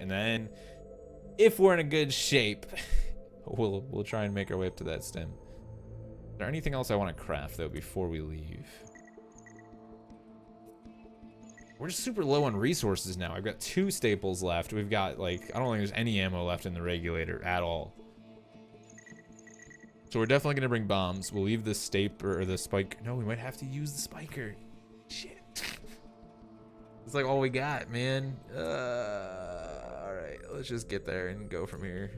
and then if we're in a good shape, we'll try and make our way up to that stem. Is there anything else I want to craft though before we leave? We're just super low on resources now. I've got 2 staples left. We've got like, I don't think there's any ammo left in the regulator at all. So we're definitely gonna bring bombs. We'll leave the staper or the spike. No, we might have to use the spiker. Shit. It's like all we got, man. All right, let's just get there and go from here.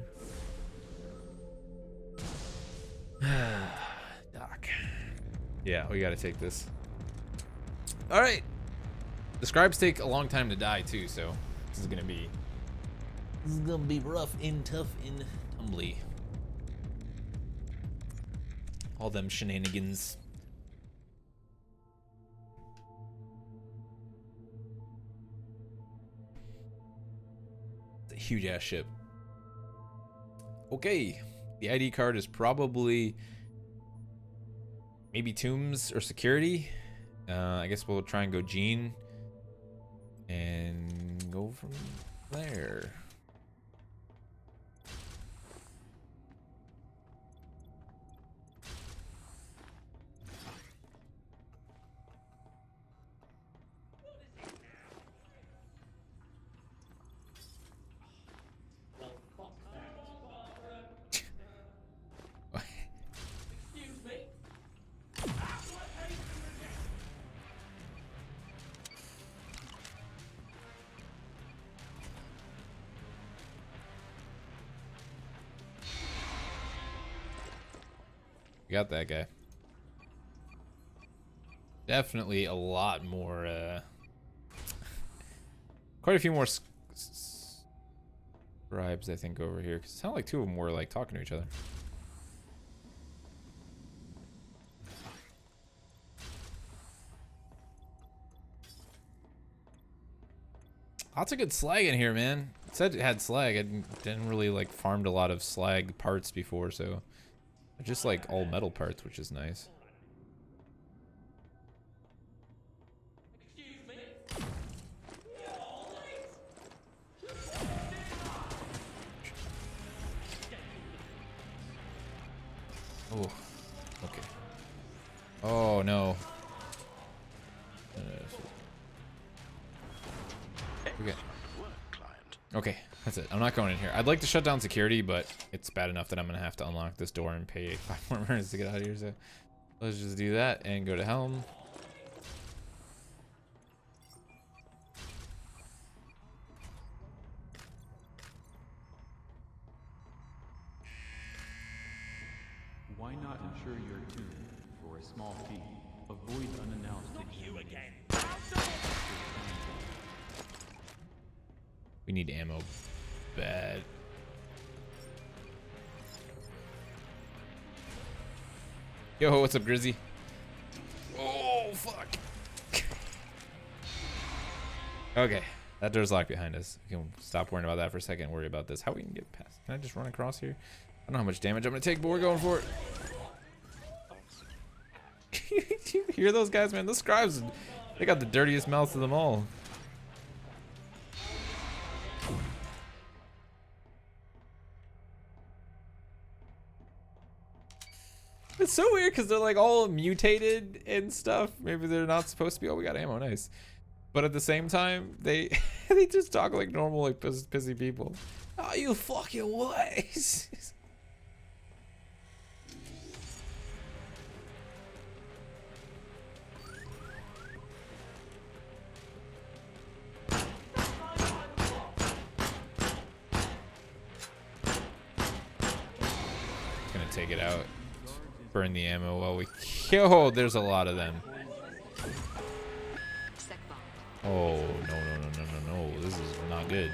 Doc. Yeah, we gotta take this. All right. The scribes take a long time to die too, so this is gonna be rough and tough and tumbly. All them shenanigans. It's a huge ass ship. Okay, the ID card is probably maybe tombs or security. I guess we'll try and go Gene and go from there. We got that guy. Definitely a lot more, quite a few more scribes, I think, over here. Cause it sounded like 2 of them were like talking to each other. Lots of good slag in here, man. It said it had slag. I didn't really like farmed a lot of slag parts before, so they're just like all metal parts, which is nice. Oh, okay. Oh no. Okay. Okay, that's it. I'm not going in here. I'd like to shut down security, but it's bad enough that I'm gonna have to unlock this door and pay 5 more minutes to get out of here. So let's just do that and go to Helm. Why not ensure your tune for a small fee? Avoid unannounced. Not you again. We need ammo bad. Yo, what's up, Grizzy? Oh, fuck. Okay, that door's locked behind us. We can stop worrying about that for a second and worry about this. How we can get past? Can I just run across here? I don't know how much damage I'm gonna take, but we're going for it. You hear those guys, man? Those scribes, they got the dirtiest mouths of them all. It's so weird because they're like all mutated and stuff. Maybe they're not supposed to be. Oh, we got ammo, nice. But at the same time, they they just talk like normal, like pissy people. Oh, you fucking what? Gonna take it out. Burn the ammo while we... Yo, there's a lot of them. Oh, no. This is not good.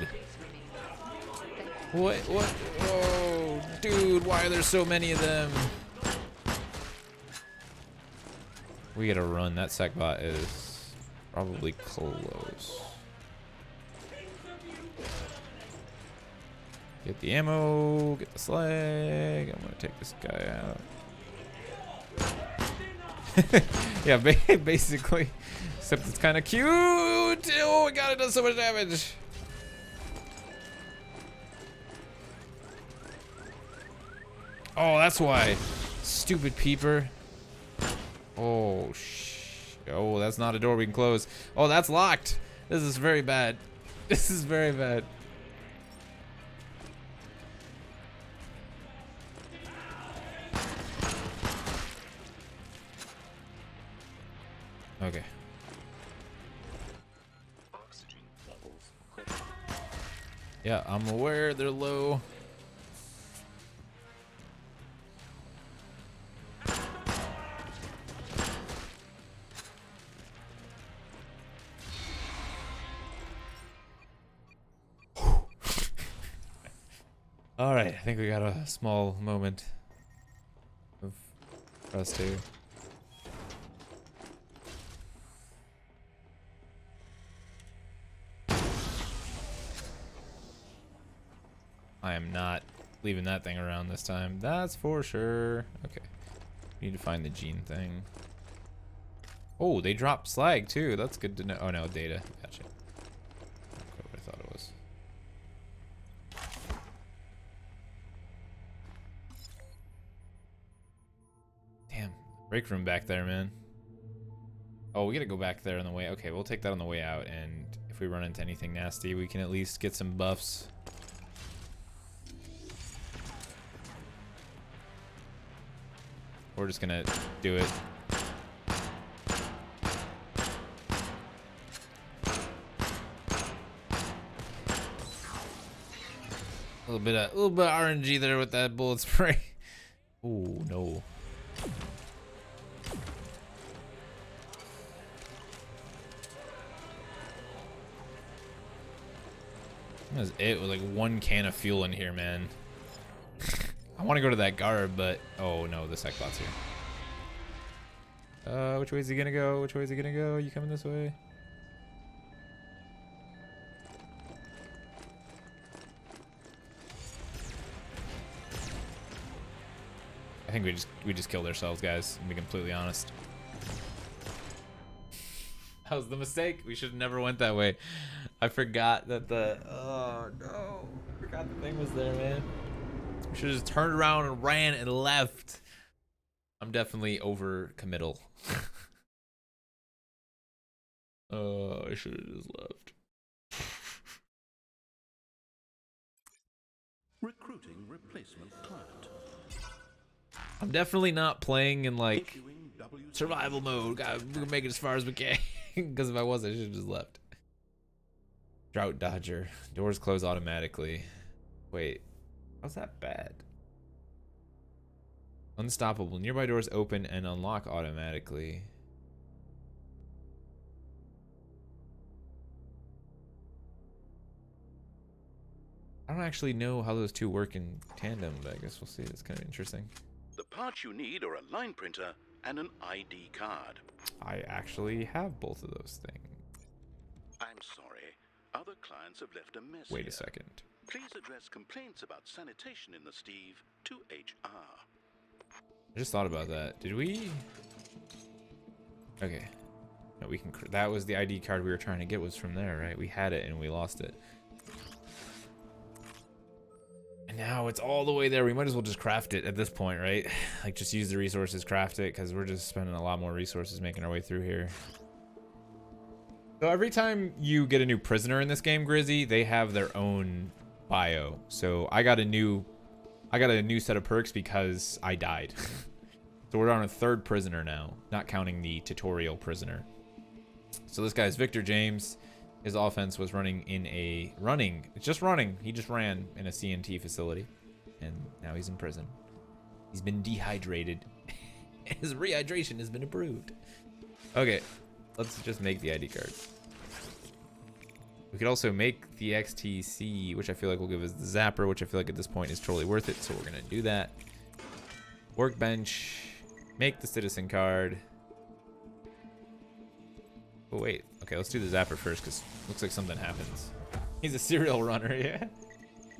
What? Oh, dude, why are there so many of them? We gotta run. That Sackbot is probably close. Get the ammo, get the slag. I'm gonna take this guy out. Yeah, basically. Except it's kind of cute. Oh my god, it does so much damage. Oh, that's why. Stupid peeper. Oh, oh, that's not a door we can close. Oh, that's locked. This is very bad. This is very bad. Okay. Yeah, I'm aware they're low. All right, I think we got a small moment of us two. I am not leaving that thing around this time. That's for sure. Okay. Need to find the gene thing. Oh, they dropped slag too. That's good to know. Oh no, data. Gotcha. Not quite what I thought it was. Damn. Break room back there, man. Oh, we gotta go back there on the way. Okay, we'll take that on the way out, and if we run into anything nasty, we can at least get some buffs. We're just gonna do it. A little bit of RNG there with that bullet spray. Oh no. That's it with like one can of fuel in here, man. I want to go to that guard, but oh no, the Secbot's here. Which way is he gonna go? Which way is he gonna go? You coming this way? I think we just killed ourselves, guys, to be completely honest. That was the mistake. We should have never went that way. I forgot that oh no. I forgot the thing was there, man. We should have just turned around and ran and left. I'm definitely overcommittal. I should have just left. Recruiting replacement client. I'm definitely not playing in like survival mode. God, we can make it as far as we can. Because if I was, I should have just left. Drought Dodger. Doors close automatically. Wait, how's that bad? Unstoppable. Nearby doors open and unlock automatically. I don't actually know how those two work in tandem, but I guess we'll see. It's kind of interesting. The parts you need are a line printer and an ID card. I actually have both of those things. I'm sorry. Other clients have left a message. Wait a second. Please address complaints about sanitation in the Steve to HR. I just thought about that. Did we? Okay. No, we can. That was the ID card we were trying to get was from there, right? We had it and we lost it. And now it's all the way there. We might as well just craft it at this point, right? Like just use the resources, craft it, because we're just spending a lot more resources making our way through here. So every time you get a new prisoner in this game, Grizzy, they have their own bio. So I got a new set of perks because I died. So we're on a third prisoner now, not counting the tutorial prisoner. So this guy's Victor James. His offense was running. He just ran in a CNT facility, and now he's in prison. He's been dehydrated. His rehydration has been approved. Okay, let's just make the ID card. We could also make the XTC, which I feel like will give us the zapper, which I feel like at this point is totally worth it, so we're gonna do that. Workbench, make the citizen card. Oh wait, okay, let's do the zapper first, because looks like something happens. He's a serial runner, yeah.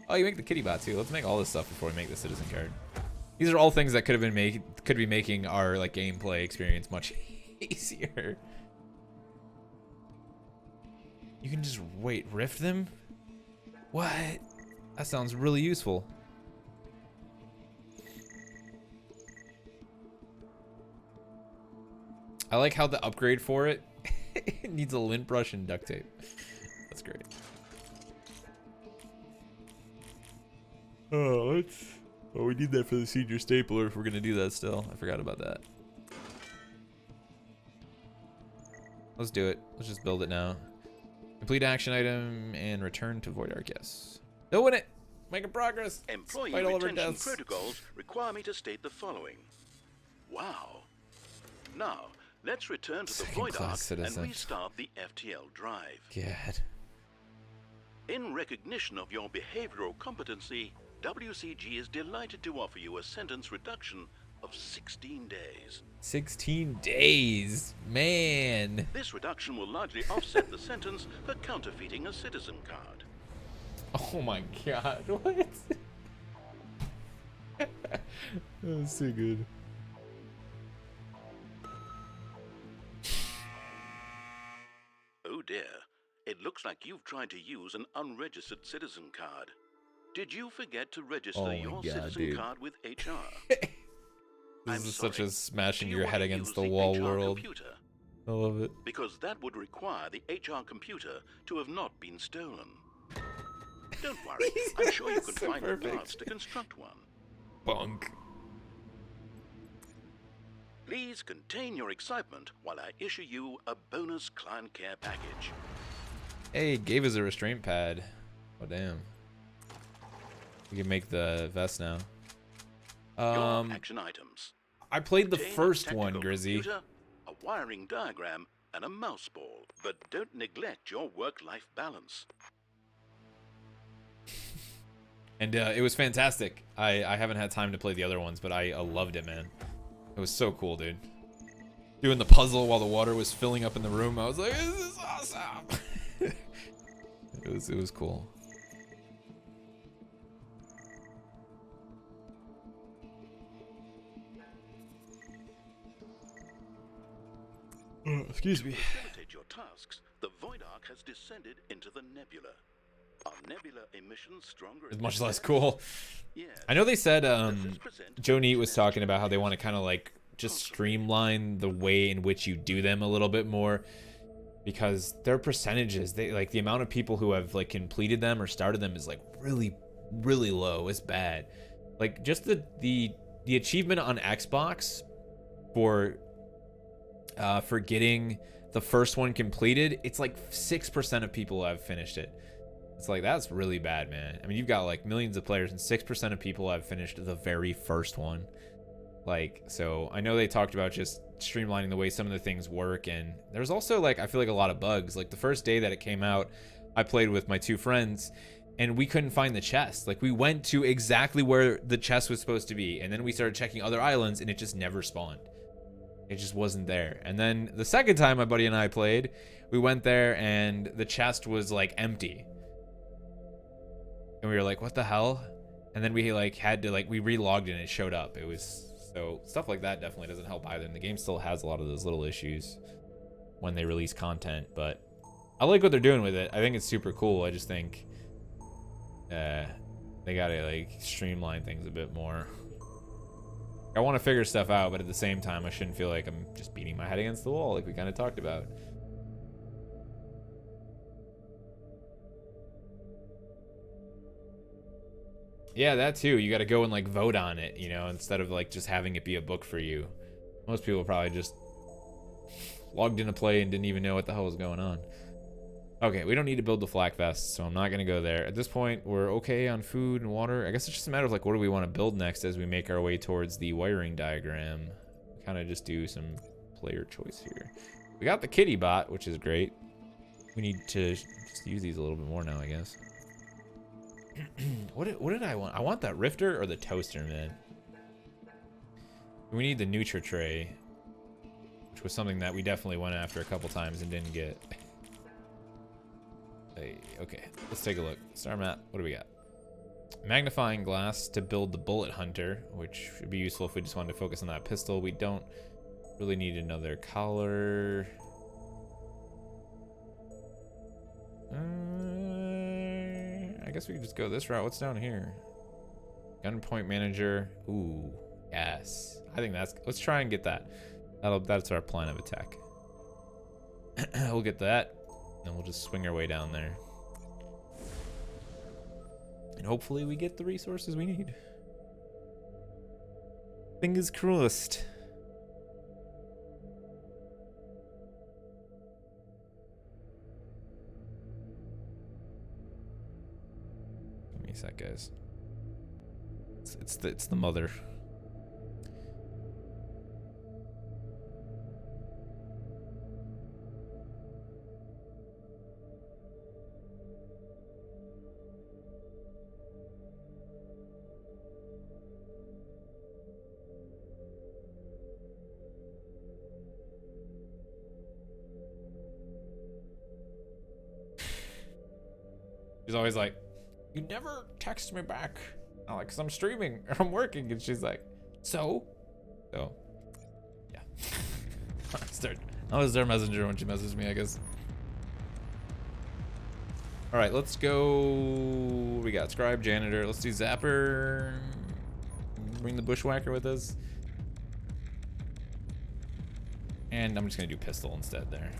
Oh, you make the kitty bot too. Let's make all this stuff before we make the citizen card. These are all things that could be making our like gameplay experience much easier. You can just rift them? What? That sounds really useful. I like how the upgrade for it, it needs a lint brush and duct tape. That's great. Oh, we need that for the senior stapler if we're gonna do that still. I forgot about that. Let's do it. Let's just build it now. Complete action item and return to Void Ark. Yes. Doing it. Making progress. Employee Despite all of our retention deaths. protocols require me to state the following. Wow. Now, let's return to the Second Void Ark class citizen. and restart the FTL drive. God. In recognition of your behavioral competency, WCG is delighted to offer you a sentence reduction of 16 days. 16 days. Man. This reduction will largely offset the sentence for counterfeiting a citizen card. Oh my god. What? That was so good. Oh dear. It looks like you've tried to use an unregistered citizen card. Did you forget to register Oh my your God, citizen dude. card with HR? This is such a smashing Do you your want head to against use the wall HR world. computer? I love it. Because that would require the HR computer to have not been stolen. Don't worry, I'm sure you can So find the perfect. parts to construct one. Bunk. Please contain your excitement while I issue you a bonus client care package. Hey, it gave us a restraint pad. Oh damn. We can make the vest now. Your action items. I played the Contain a first one, technical Grizzy. computer, a wiring diagram, and a mouse ball. But don't neglect your work-life balance. And it was fantastic. I haven't had time to play the other ones, but I loved it, man. It was so cool, dude. Doing the puzzle while the water was filling up in the room, I was like, this is awesome. It was cool. Excuse me. To facilitate your tasks, the Void Ark has descended into the nebula. Are nebula emissions stronger? It's much less cool. Yes. I know they said Does this present Joe Neat was talking about how they want to kind of like just streamline the way in which you do them a little bit more, because their percentages, they like the amount of people who have like completed them or started them is like really low. It's bad. Like just the achievement on Xbox for getting the first one completed, it's like 6% of people have finished it. It's like, that's really bad, man. I mean, you've got like millions of players and 6% of people have finished the very first one. Like, so I know they talked about just streamlining the way some of the things work, and there's also like, I feel like a lot of bugs. Like the first day that it came out, I played with my two friends and we couldn't find the chest. Like we went to exactly where the chest was supposed to be, and then we started checking other islands and it just never spawned. It just wasn't there. And then the second time my buddy and I played, we went there and the chest was like empty. And we were like, what the hell? And then we like had to like, we relogged and it showed up. It was, so stuff like that definitely doesn't help either. And the game still has a lot of those little issues when they release content, but I like what they're doing with it. I think it's super cool. I just think they gotta like streamline things a bit more. I want to figure stuff out, but at the same time, I shouldn't feel like I'm just beating my head against the wall like we kind of talked about. Yeah, that too. You got to go and like vote on it, you know, instead of like just having it be a book for you. Most people probably just logged into play and didn't even know what the hell was going on. Okay, we don't need to build the flak vest, so I'm not going to go there. At this point, we're okay on food and water. I guess it's just a matter of like, what do we want to build next as we make our way towards the wiring diagram. Kind of just do some player choice here. We got the kitty bot, which is great. We need to just use these a little bit more now, I guess. What did I want? I want that rifter or the toaster, man. We need the Nutra tray, which was something that we definitely went after a couple times and didn't get. Hey, okay, let's take a look. Star map, what do we got? Magnifying glass to build the bullet hunter, which would be useful if we just wanted to focus on that pistol. We don't really need another collar. I guess we could just go this route. What's down here? Gunpoint manager. Ooh, yes. I think that's, let's try and get that. That's our plan of attack. We'll get that, and we'll just swing our way down there. And hopefully we get the resources we need. Fingers crossed. Give me a sec, guys. It's the mother. She's always like, you never text me back. I'm like, 'cause I'm streaming or I'm working. And she's like, so, yeah. I was their messenger when she messaged me, I guess. All right, let's go. We got scribe, janitor. Let's do zapper. Bring the bushwhacker with us. And I'm just gonna do pistol instead there.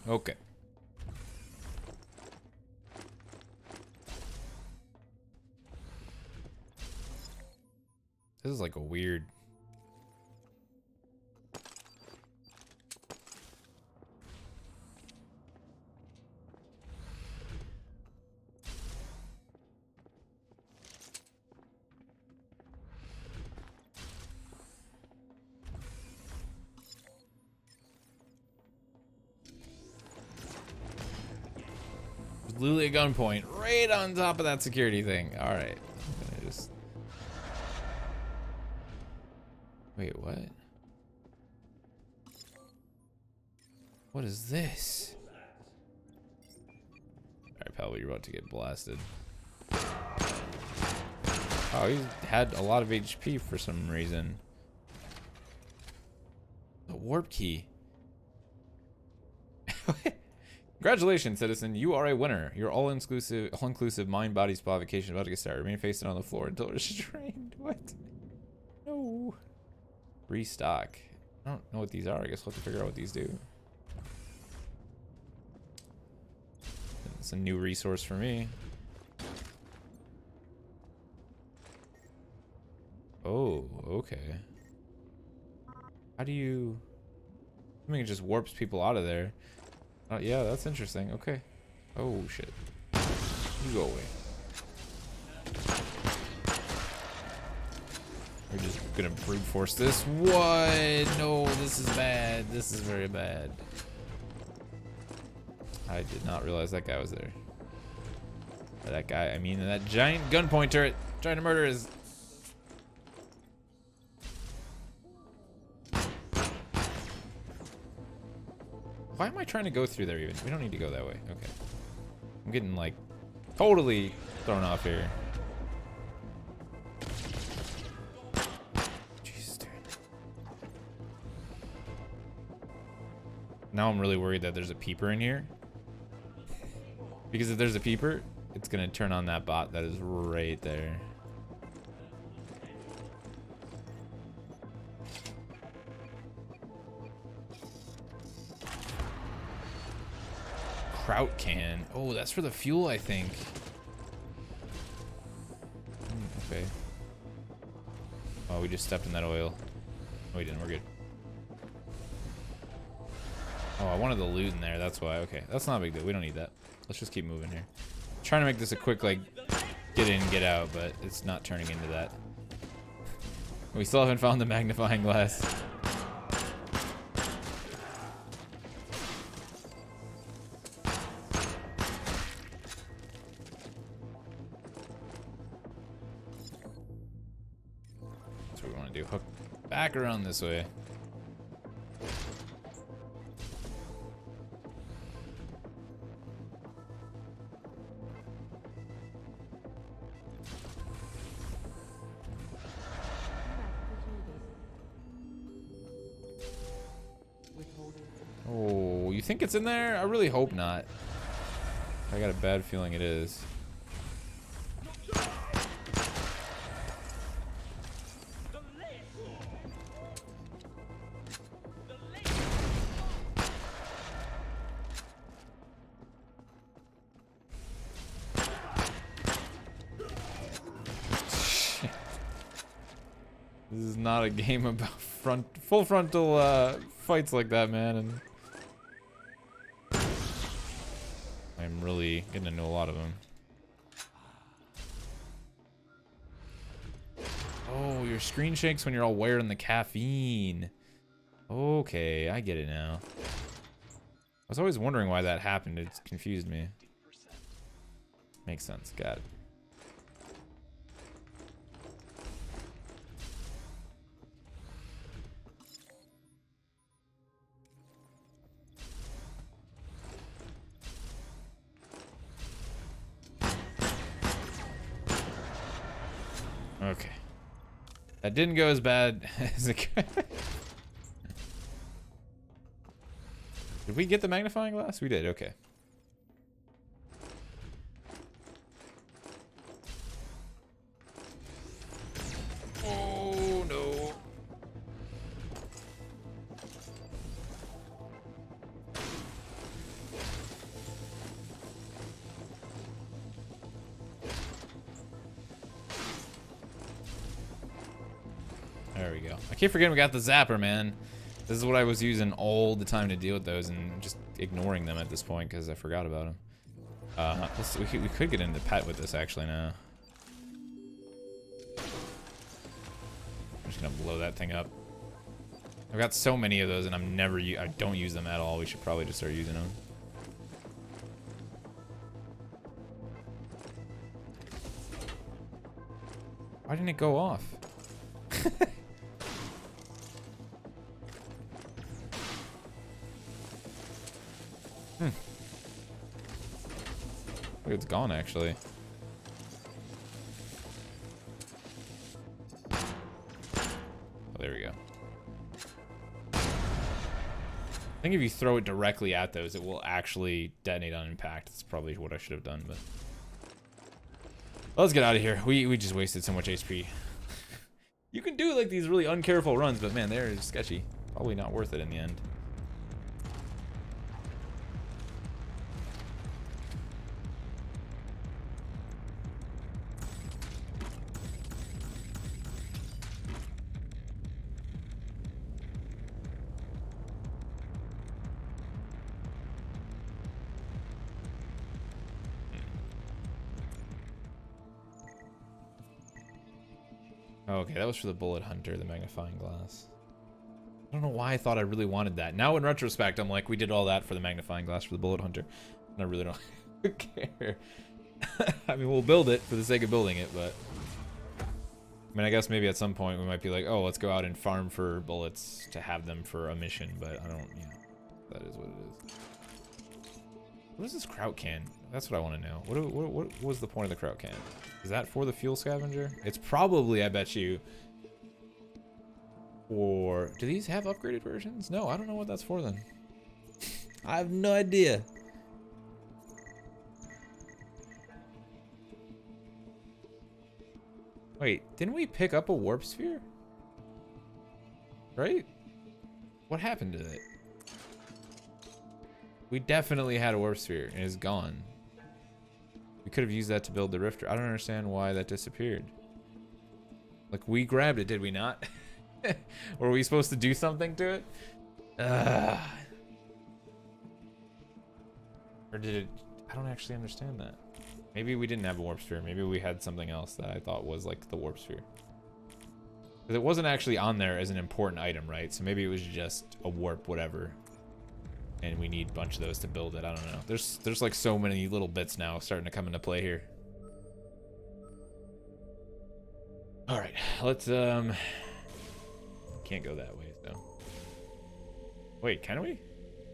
Okay. This is like a weird... Literally a gunpoint right on top of that security thing. All right. I'm gonna just... Wait, what? What is this? All right, pal, you're about to get blasted. Oh, he had a lot of HP for some reason. The warp key. Congratulations, citizen. You are a winner. Your all-inclusive mind, body, spa vacation is about to get started. Remain facing on the floor until restrained. What? No. Restock. I don't know what these are. I guess we'll have to figure out what these do. It's a new resource for me. Oh, okay. How do you... I mean, it just warps people out of there. Yeah, that's interesting. Okay. Oh, shit. You go away. We're just gonna brute force this. What? No, this is bad. This is very bad. I did not realize that guy was there. That guy, I mean, that giant gunpoint turret trying to murder his... Why am I trying to go through there even? We don't need to go that way. Okay. I'm getting, like, totally thrown off here. Jeez, dude. Now I'm really worried that there's a peeper in here. Because if there's a peeper, it's going to turn on that bot that is right there. Kraut can. Oh, that's for the fuel, I think. Okay. Oh, we just stepped in that oil. No, we didn't. We're good. Oh, I wanted the loot in there. That's why. Okay. That's not a big deal. We don't need that. Let's just keep moving here. Trying to make this a quick, like, get in, get out, but it's not turning into that. We still haven't found the magnifying glass. Hook back around this way. Oh, you think it's in there? I really hope not. I got a bad feeling it is. This is not a game about full frontal fights like that, man. And I'm really getting to know a lot of them. Oh, your screen shakes when you're all wearing the caffeine. Okay, I get it now. I was always wondering why that happened. It's confused me. Makes sense. Got it. Okay. That didn't go as bad as it could. Did we get the magnifying glass? We did, okay. Oh no. There we go. I keep forgetting we got the zapper, man. This is what I was using all the time to deal with those and just ignoring them at this point because I forgot about them. We could get into pet with this actually now. I'm just gonna blow that thing up. I've got so many of those and I don't use them at all. We should probably just start using them. Why didn't it go off? Look, it's gone actually. Oh, there we go. I think if you throw it directly at those, it will actually detonate on impact. That's probably what I should have done, but let's get out of here. We just wasted so much HP. You can do like these really uncareful runs, but man, they're sketchy. Probably not worth it in the end. Oh, okay, that was for the bullet hunter, the magnifying glass. I don't know why I thought I really wanted that. Now in retrospect, I'm like, we did all that for the magnifying glass for the bullet hunter. And I really don't care. I mean, we'll build it for the sake of building it, but I mean, I guess maybe at some point we might be like, oh, let's go out and farm for bullets to have them for a mission, but I don't, you know, that is what it is. What is this kraut can? That's what I want to know. What was the point of the kraut can? Is that for the fuel scavenger? It's probably, I bet you. Or do these have upgraded versions? No, I don't know what that's for then. I have no idea. Wait, didn't we pick up a warp sphere? Right? What happened to it? We definitely had a warp sphere and it's gone. We could have used that to build the rifter. I don't understand why that disappeared. Like, we grabbed it, did we not? Were we supposed to do something to it? Or did it... I don't actually understand that. Maybe we didn't have a warp sphere. Maybe we had something else that I thought was like the warp sphere. Because it wasn't actually on there as an important item, right? So maybe it was just a warp whatever. And we need a bunch of those to build it. I don't know. There's like so many little bits now starting to come into play here. All right, let's can't go that way though. Wait, can we?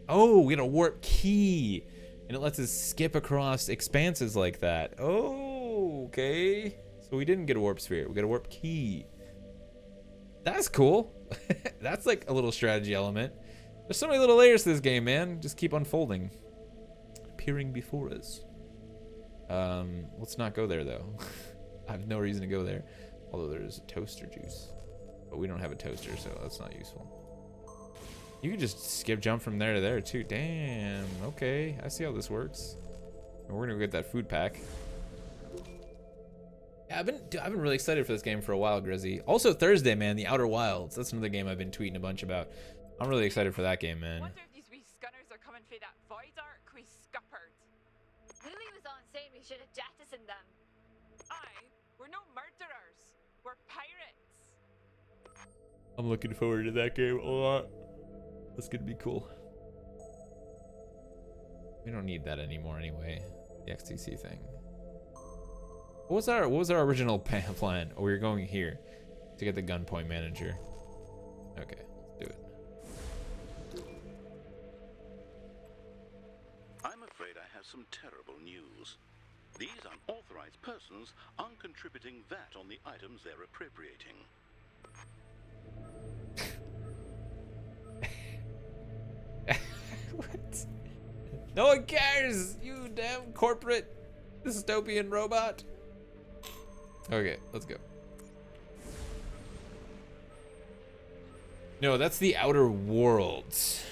Oh, we got a warp key, and it lets us skip across expanses like that. Oh, okay. So we didn't get a warp sphere. We got a warp key. That's cool. That's like a little strategy element. There's so many little layers to this game, man. Just keep unfolding. Appearing before us. Let's not go there though. I have no reason to go there. Although there's a toaster juice. But we don't have a toaster, so that's not useful. You can just skip jump from there to there too. Damn, okay. I see how this works. And we're gonna go get that food pack. Yeah, I've been really excited for this game for a while, Grizzy. Also Thursday, man, The Outer Wilds. That's another game I've been tweeting a bunch about. I'm really excited for that game, man. Wonder if these wee skunners are coming for that void arc we scuppered. Lily was on saying we should have jettisoned them. Aye, we're no murderers. We're pirates. I'm looking forward to that game a lot. That's gonna be cool. We don't need that anymore anyway. The XTC thing. What was our original plan? Oh, we were going here to get the gunpoint manager. Okay, let's do it. I'm afraid I have some terrible news. These unauthorized persons aren't contributing VAT on the items they're appropriating. What? No one cares, you damn corporate dystopian robot. Okay, let's go. No, that's The Outer Worlds.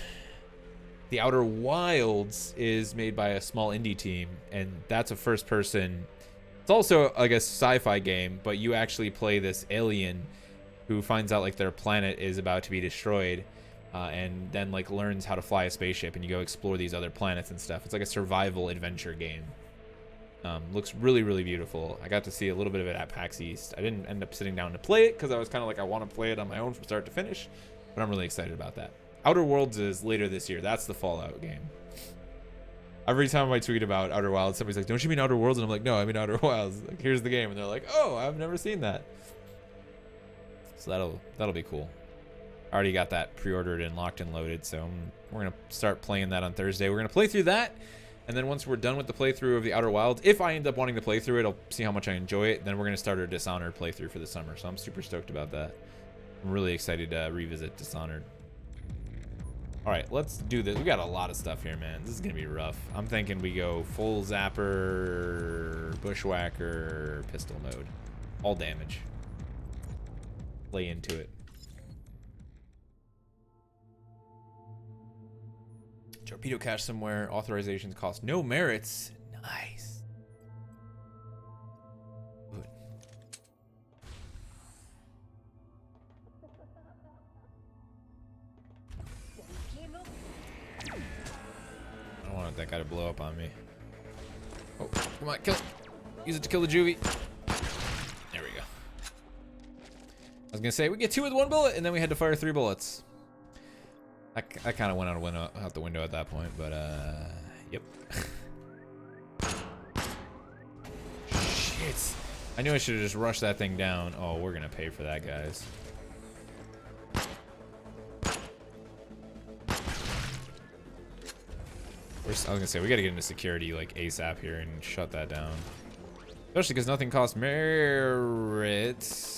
The Outer Wilds is made by a small indie team, and that's a first person. It's also like a sci-fi game, but you actually play this alien who finds out like their planet is about to be destroyed, and then like learns how to fly a spaceship, and you go explore these other planets and stuff. It's like a survival adventure game. Looks really, really beautiful. I got to see a little bit of it at PAX East. I didn't end up sitting down to play it because I was kind of like, I want to play it on my own from start to finish, but I'm really excited about that. Outer Worlds is later this year. That's the Fallout game. Every time I tweet about Outer Wilds, somebody's like, don't you mean Outer Worlds? And I'm like, no, I mean Outer Wilds. Like, here's the game. And they're like, oh, I've never seen that. So that'll be cool. I already got that pre-ordered and locked and loaded, so we're going to start playing that on Thursday. We're going to play through that, and then once we're done with the playthrough of the Outer Wilds, if I end up wanting to play through it, I'll see how much I enjoy it, then we're going to start our Dishonored playthrough for the summer, so I'm super stoked about that. I'm really excited to revisit Dishonored. Alright, let's do this. We got a lot of stuff here, man. This is going to be rough. I'm thinking we go full zapper, bushwhacker, pistol mode. All damage. Lay into it. Torpedo cache somewhere. Authorizations cost no merits. Nice. Good. I don't want that guy to blow up on me. Oh, come on, kill it. Use it to kill the juvie. There we go. I was gonna say we get 2 with 1 bullet, and then we had to fire 3 bullets. I kind of went out the window at that point, but yep. Shit. I knew I should have just rushed that thing down. Oh, we're gonna pay for that, guys. I was gonna say we gotta get into security like ASAP here and shut that down. Especially because nothing costs merits.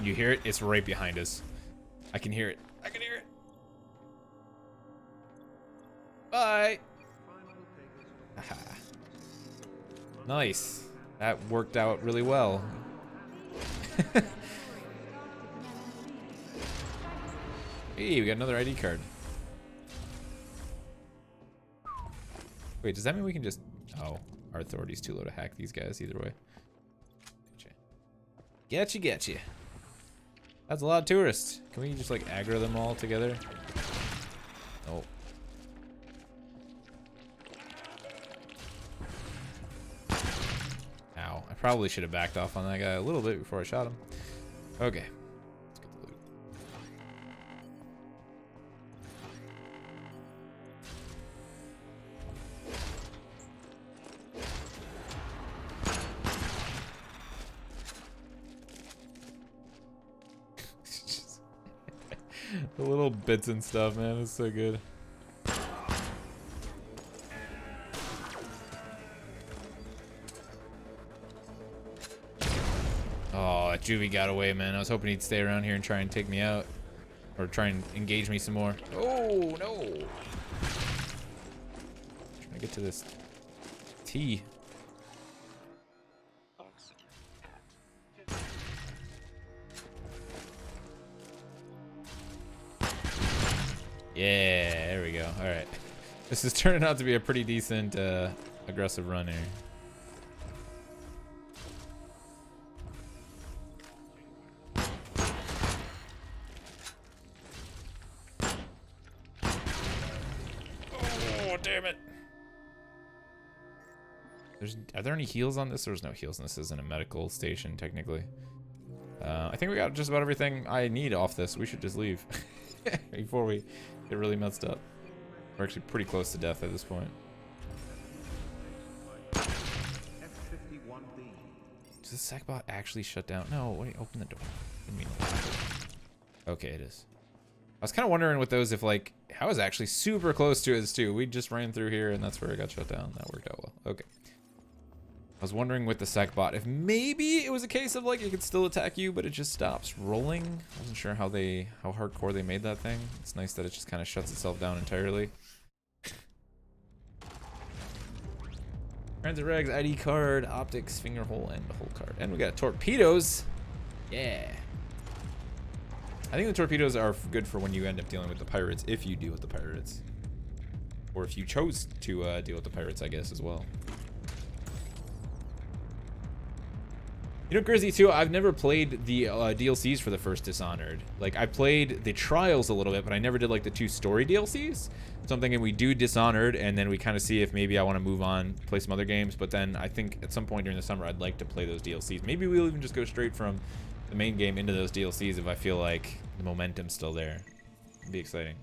You hear it? It's right behind us. I can hear it. I can hear it. Bye. Nice. That worked out really well. Hey, we got another ID card. Wait, does that mean we can just... Oh, our authority's too low to hack these guys either way. Gotcha. Getcha. That's a lot of tourists. Can we just like aggro them all together? Oh. Ow. I probably should have backed off on that guy a little bit before I shot him. Okay. Let's get the loot. The little bits and stuff, man, it's so good. Oh, that juvie got away, man. I was hoping he'd stay around here and try and take me out. Or try and engage me some more. Oh, no. Trying to get to this T. Yeah, there we go. All right. This is turning out to be a pretty decent aggressive run here. Oh, damn it. Are there any heals on this? There's no heals, and this isn't a medical station, technically. I think we got just about everything I need off this. We should just leave before we get really messed up. We're actually pretty close to death at this point. Does the SecBot actually shut down? No, wait, open the door. Didn't mean to. Okay, it is. I was kind of wondering with those if, like, I was actually super close to it too. We just ran through here and that's where it got shut down. That worked out well. Okay. I was wondering with the SecBot if maybe it was a case of like it could still attack you, but it just stops rolling. I wasn't sure how hardcore they made that thing. It's nice that it just kind of shuts itself down entirely. Transit regs, ID card, optics, finger hole, and hole card. And we got torpedoes. Yeah. I think the torpedoes are good for when you end up dealing with the pirates, if you deal with the pirates. Or if you chose to deal with the pirates, I guess, as well. You know, Grizzy, too, I've never played the DLCs for the first Dishonored. Like, I played the Trials a little bit, but I never did, like, the 2 story DLCs. So I'm thinking we do Dishonored, and then we kind of see if maybe I want to move on, play some other games. But then I think at some point during the summer, I'd like to play those DLCs. Maybe we'll even just go straight from the main game into those DLCs if I feel like the momentum's still there. It'd be exciting.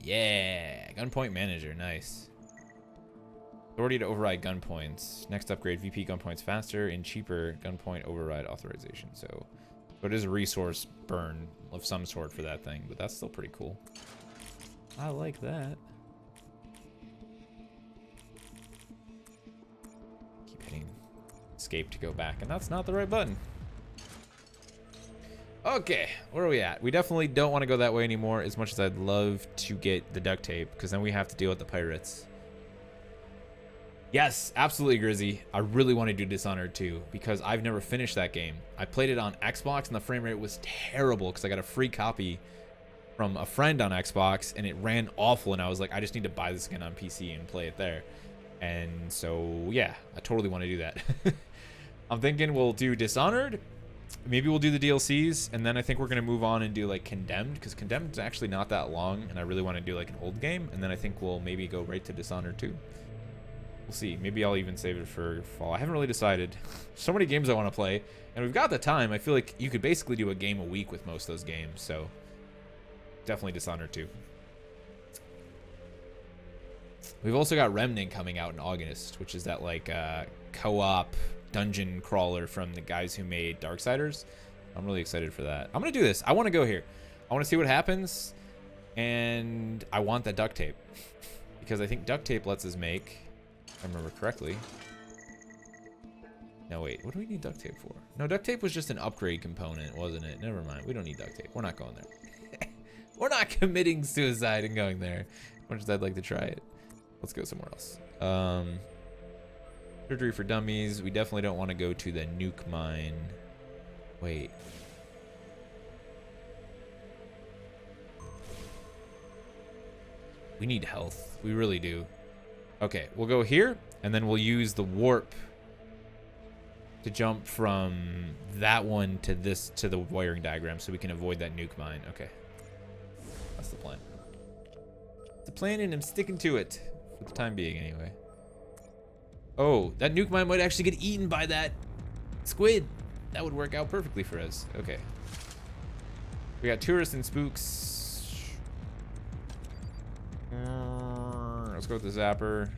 Yeah, Gunpoint Manager, nice. Authority to override gunpoints. Next upgrade, VP gunpoints faster and cheaper gunpoint override authorization. So it is a resource burn of some sort for that thing, but that's still pretty cool. I like that. Keep hitting escape to go back, and that's not the right button. Okay, where are we at? We definitely don't want to go that way anymore as much as I'd love to get the duct tape, because then we have to deal with the pirates. Yes, absolutely, Grizzy. I really want to do Dishonored 2 because I've never finished that game. I played it on Xbox and the frame rate was terrible because I got a free copy from a friend on Xbox and it ran awful, and I was like, I just need to buy this again on PC and play it there. And so, yeah, I totally want to do that. I'm thinking we'll do Dishonored. Maybe we'll do the DLCs, and then I think we're going to move on and do like Condemned, because Condemned is actually not that long, and I really want to do like an old game, and then I think we'll maybe go right to Dishonored 2. We'll see. Maybe I'll even save it for fall. I haven't really decided. So many games I want to play, and we've got the time. I feel like you could basically do a game a week with most of those games, so definitely Dishonored 2. We've also got Remnant coming out in August, which is that like co-op dungeon crawler from the guys who made Darksiders. I'm really excited for that. I'm gonna do this. I want to go here. I want to see what happens, and I want that duct tape because I think duct tape lets us make, if I remember correctly. No, wait. What do we need duct tape for? No, duct tape was just an upgrade component, wasn't it? Never mind. We don't need duct tape. We're not going there. We're not committing suicide and going there. As much as I'd like to try it. Let's go somewhere else. Surgery for dummies. We definitely don't want to go to the nuke mine. Wait. We need health. We really do. Okay, we'll go here, and then we'll use the warp to jump from that one to this, to the wiring diagram, so we can avoid that nuke mine. Okay. That's the plan. The plan, and I'm sticking to it. For the time being, anyway. Oh, that nuke mine might actually get eaten by that squid. That would work out perfectly for us. Okay. We got tourists and spooks. Let's go with the zapper.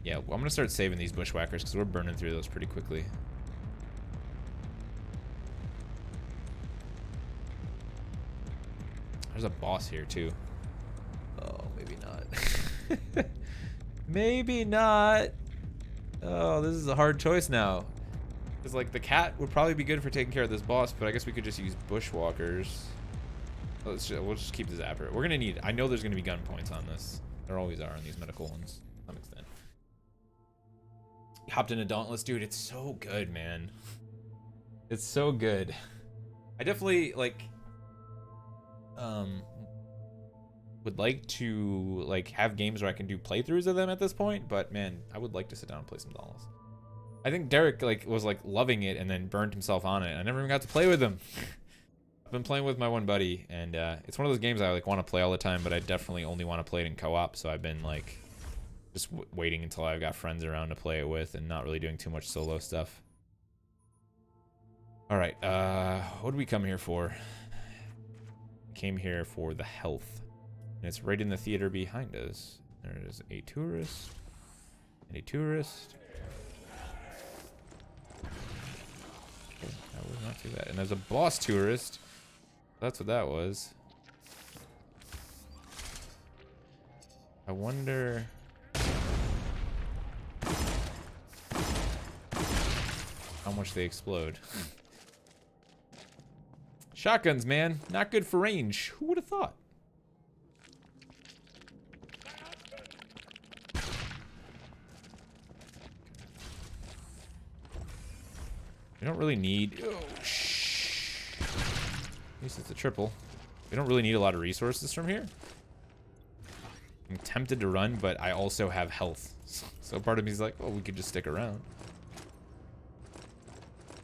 Yeah, well, I'm going to start saving these bushwhackers because we're burning through those pretty quickly. There's a boss here, too. Oh, maybe not. Maybe not. Oh, this is a hard choice now. Because, like, the cat would probably be good for taking care of this boss, but I guess we could just use bushwalkers. We'll just keep the zapper. We're going to need... I know there's going to be gun points on this. There always are on these medical ones, to some extent. Hopped into Dauntless. Dude, it's so good, man. It's so good. I definitely, like... would like to, like, have games where I can do playthroughs of them at this point, but, man, I would like to sit down and play some Dauntless. I think Derek, like, was, like, loving it and then burned himself on it. I never even got to play with him. I've been playing with my one buddy, and it's one of those games I, like, want to play all the time, but I definitely only want to play it in co-op, so I've been, like, just waiting until I've got friends around to play it with and not really doing too much solo stuff. All right, what did we come here for? We came here for the health, and it's right in the theater behind us. There is a tourist and a tourist. That was not too bad. And there's a boss tourist. That's what that was. I wonder... how much they explode. Shotguns, man. Not good for range. Who would have thought? We don't really need... oh, shh. At least it's a triple. We don't really need a lot of resources from here. I'm tempted to run, but I also have health. So part of me is like, well, we could just stick around.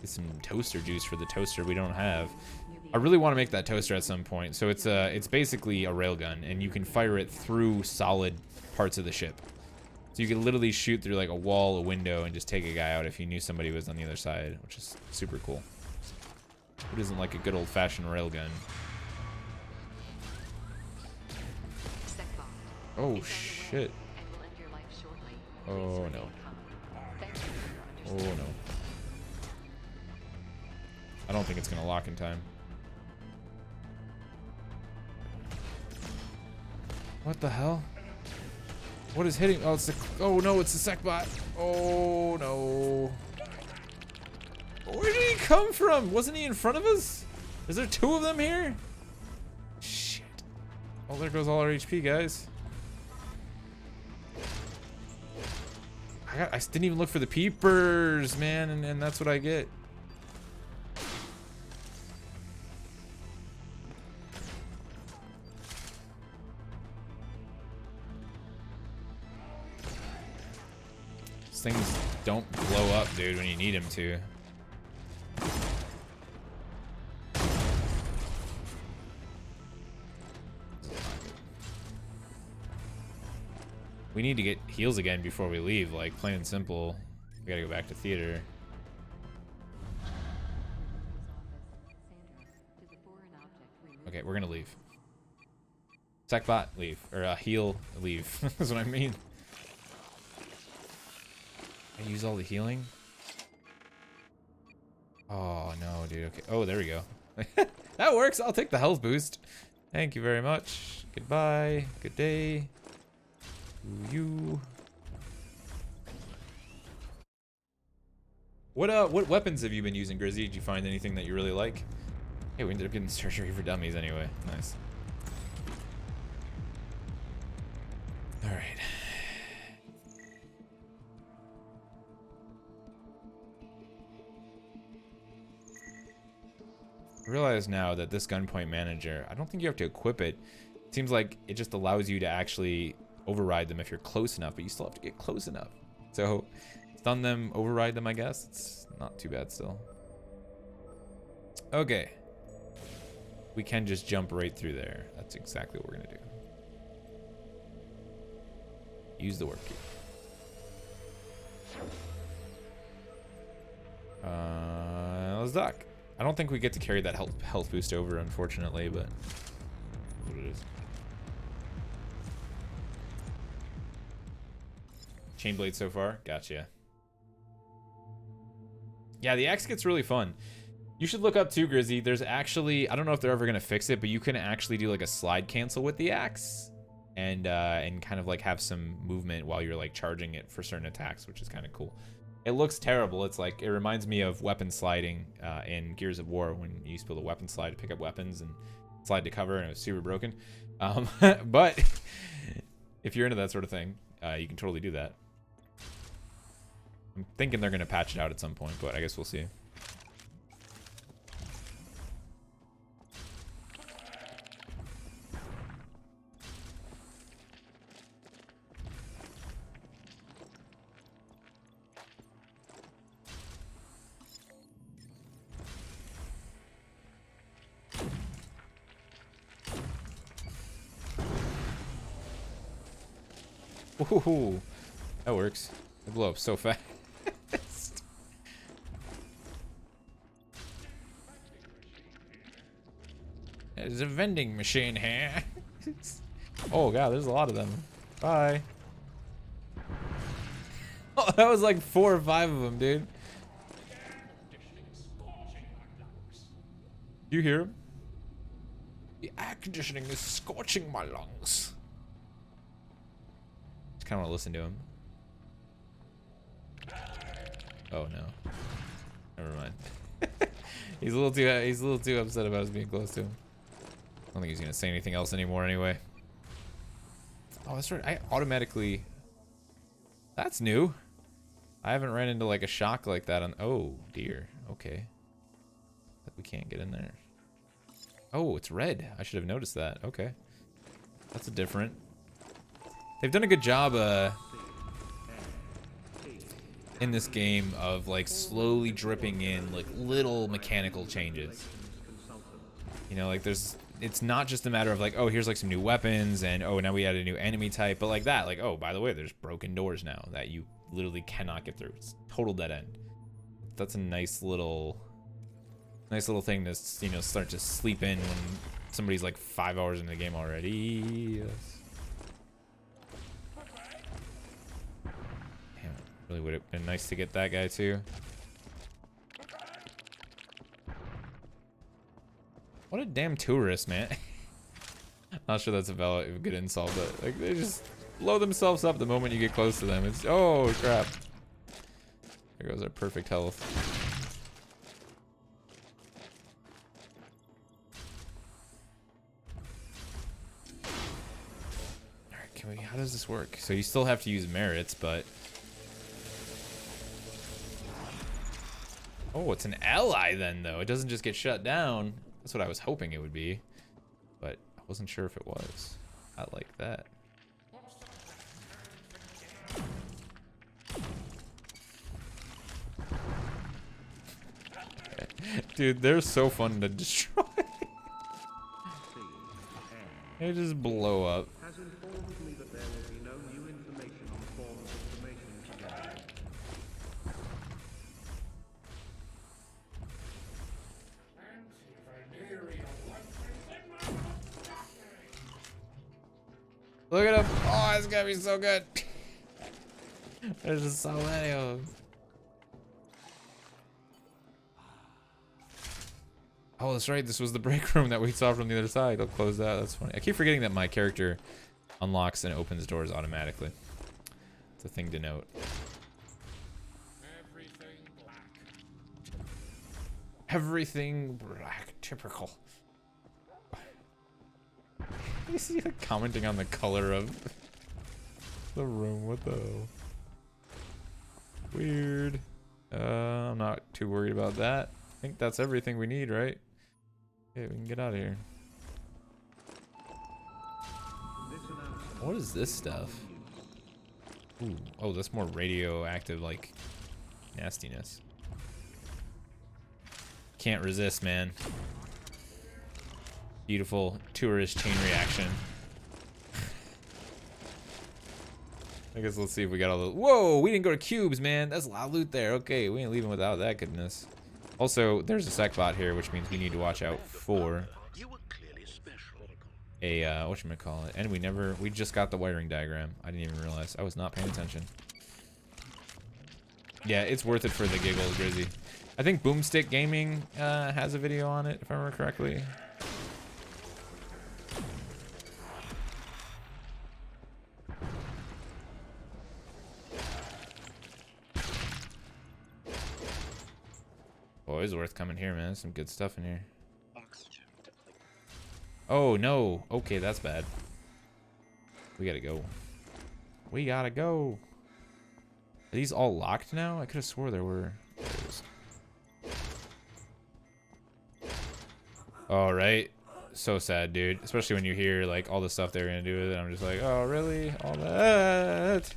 Get some toaster juice for the toaster we don't have. I really want to make that toaster at some point. So it's basically a railgun, and you can fire it through solid parts of the ship. So you can literally shoot through like a wall, a window, and just take a guy out if you knew somebody was on the other side, which is super cool. It isn't like a good old-fashioned railgun. Oh shit. Oh no. Oh no. I don't think it's gonna lock in time. What the hell? What is hitting? Oh, it's the... oh no, it's the sec bot. Oh no. Where did he come from? Wasn't he in front of us? Is there two of them here? Shit. Oh, there goes all our HP, guys. I didn't even look for the peepers, man, and that's what I get. These things don't blow up, dude, when you need them to. We need to get heals again before we leave, like, plain and simple. We gotta go back to theater. Okay, we're gonna leave. Secbot, leave. Or heal, leave. That's what I mean. I use all the healing? Oh, no, dude. Okay. Oh, there we go. That works. I'll take the health boost. Thank you very much. Goodbye. Good day. You. What weapons have you been using, Grizzy? Did you find anything that you really like? Hey, we ended up getting surgery for dummies anyway. Nice. All right. I realize now that this gunpoint manager, I don't think you have to equip it. It seems like it just allows you to actually override them if you're close enough, but you still have to get close enough. So stun them, override them, I guess. It's not too bad still. Okay. We can just jump right through there. That's exactly what we're gonna do. Use the warp key. Let's dock. I don't think we get to carry that health boost over, unfortunately, but what it is. Chain blade so far, gotcha. Yeah, the axe gets really fun. You should look up too, Grizzy. There's actually, I don't know if they're ever gonna fix it, but you can actually do like a slide cancel with the axe, and kind of like have some movement while you're like charging it for certain attacks, which is kind of cool. It looks terrible. It's like, it reminds me of weapon sliding in Gears of War when you used to be able to weapon slide to pick up weapons and slide to cover, and it was super broken. But if you're into that sort of thing, you can totally do that. I'm thinking they're going to patch it out at some point, but I guess we'll see. Ooh, that works. They blow up so fast. There's a vending machine here. Oh god, there's a lot of them. Bye. Oh, that was like 4 or 5 of them, dude. You hear him? The air conditioning is scorching my lungs. Just kind of want to listen to him. Oh no. Never mind. He's a little too upset about us being close to him. I don't think he's gonna say anything else anymore anyway. Oh, that's right. I automatically. That's new. I haven't ran into like a shock like that on. Oh dear. Okay. We can't get in there. Oh, it's red. I should have noticed that. Okay. That's a different. They've done a good job in this game of like slowly dripping in like little mechanical changes. You know, like it's not just a matter of like, oh, here's like some new weapons and oh, now we add a new enemy type, but like that, like, oh, by the way, there's broken doors now that you literally cannot get through. It's total dead end. That's a nice little thing to, you know, start to sleep in when somebody's like 5 hours into the game already. Yes. Damn, it really would have been nice to get that guy too. What a damn tourist, man. Not sure that's a good insult, but like they just blow themselves up the moment you get close to them. It's, oh crap. There goes our perfect health. Alright, can we, how does this work? So you still have to use merits, but oh, it's an ally then though. It doesn't just get shut down. That's what I was hoping it would be, but I wasn't sure if it was. I like that. Dude, they're so fun to destroy. They just blow up. Look at him. Oh, it's gonna be so good. There's just so many of them. Oh, that's right. This was the break room that we saw from the other side. I'll close that. That's funny. I keep forgetting that my character unlocks and opens doors automatically. It's a thing to note. Everything black. Typical. You see like commenting on the color of the room. What the hell? Weird. I'm not too worried about that. I think that's everything we need, right? Okay, we can get out of here. What is this stuff? Ooh, oh, that's more radioactive, like, nastiness. Can't resist, man. Beautiful tourist chain reaction. I guess let's see if we got all the. Whoa, we didn't go to cubes, man. That's a lot of loot there. Okay, we ain't leaving without that goodness. Also, there's a sec bot here, which means we need to watch out for a whatchamacallit. And we just got the wiring diagram. I didn't even realize. I was not paying attention. Yeah, it's worth it for the giggles, Grizzy. I think Boomstick Gaming has a video on it, if I remember correctly. always worth coming here, man. There's some good stuff in here. Oh, no. Okay, that's bad. We gotta go. We gotta go. Are these all locked now? I could have swore there were. There it is. All right. So sad, dude. Especially when you hear like all the stuff they're gonna do with it. I'm just like, oh, really? All that?